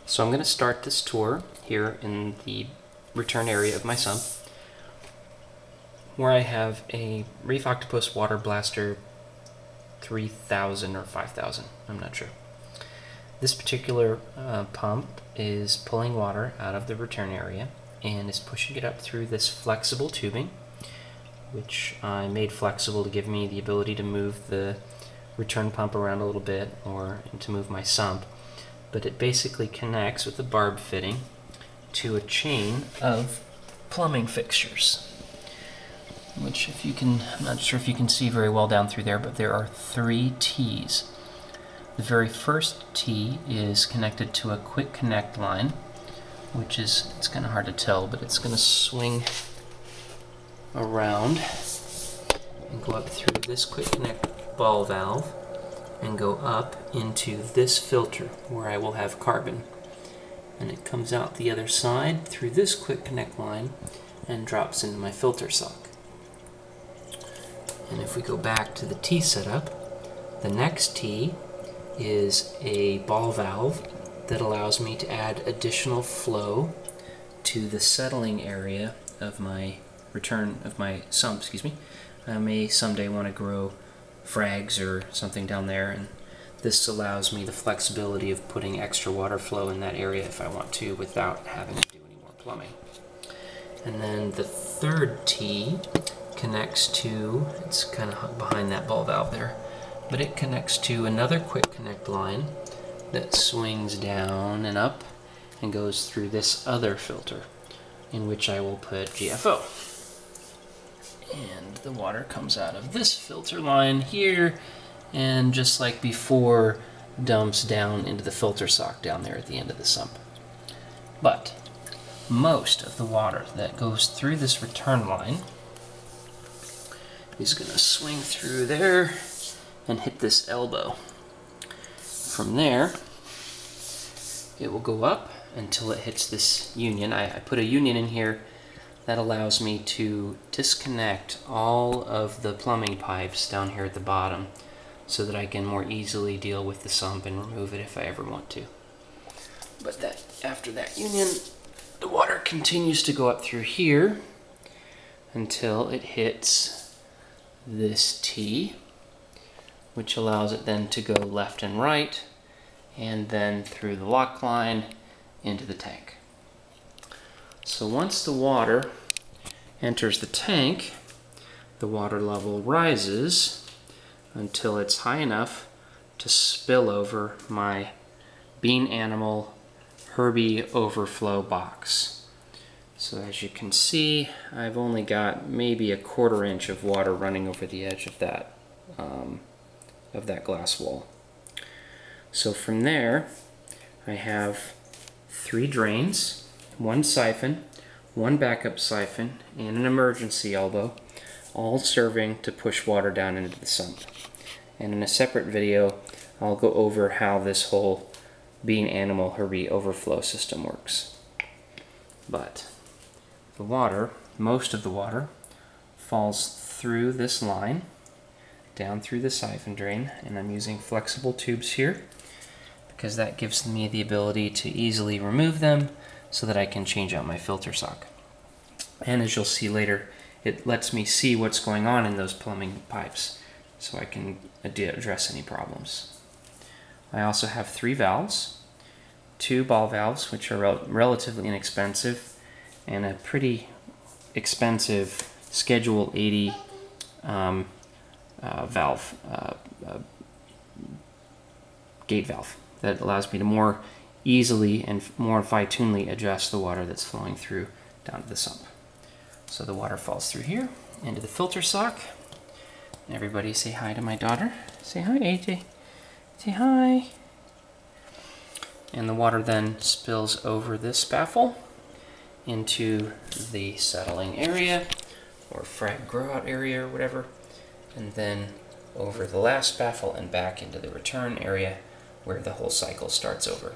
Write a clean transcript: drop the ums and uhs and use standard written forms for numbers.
So I'm going to start this tour here in the return area of my sump, where I have a Reef Octopus Water Blaster 3000 or 5000, I'm not sure. This particular pump is pulling water out of the return area and is pushing it up through this flexible tubing, which I made flexible to give me the ability to move the return pump around a little bit or to move my sump. But it basically connects with the barb fitting to a chain of plumbing fixtures, which if you can, I'm not sure if you can see very well down through there, but there are 3 T's. The very first T is connected to a quick connect line, which is, it's kind of hard to tell, but it's going to swing around and go up through this quick connect ball valve and go up into this filter where I will have carbon. And it comes out the other side through this quick connect line and drops into my filter sock. And if we go back to the T setup, the next T is a ball valve that allows me to add additional flow to the settling area of my sump, I may someday want to grow frags or something down there, and this allows me the flexibility of putting extra water flow in that area if I want to without having to do any more plumbing. And then the third T connects to, it's kind of behind that ball valve there, but it connects to another quick connect line that swings down and up and goes through this other filter in which I will put GFO. And the water comes out of this filter line here and just like before dumps down into the filter sock down there at the end of the sump. But most of the water that goes through this return line is going to swing through there and hit this elbow. From there, it will go up until it hits this union. I put a union in here that allows me to disconnect all of the plumbing pipes down here at the bottom so that I can more easily deal with the sump and remove it if I ever want to. But after that union, the water continues to go up through here until it hits this T, which allows it then to go left and right, and then through the lock line into the tank. So once the water enters the tank, the water level rises until it's high enough to spill over my bean animal Herbie overflow box. So as you can see, I've only got maybe a 1/4 inch of water running over the edge of that glass wall. So from there, I have 3 drains, 1 siphon, 1 backup siphon, and an emergency elbow, all serving to push water down into the sump. And in a separate video, I'll go over how this whole bean animal Herbie overflow system works. But the water, most of the water, falls through this line, down through the siphon drain, and I'm using flexible tubes here because that gives me the ability to easily remove them so that I can change out my filter sock. And as you'll see later, it lets me see what's going on in those plumbing pipes so I can address any problems. I also have 3 valves, 2 ball valves, which are relatively inexpensive, and a pretty expensive Schedule 80 valve, gate valve, that allows me to more easily and more fine-tunedly adjust the water that's flowing through down to the sump. So the water falls through here into the filter sock. Everybody say hi to my daughter. Say hi, AJ. Say hi. And the water then spills over this baffle into the settling area or frag grow out area or whatever, and then over the last baffle and back into the return area where the whole cycle starts over.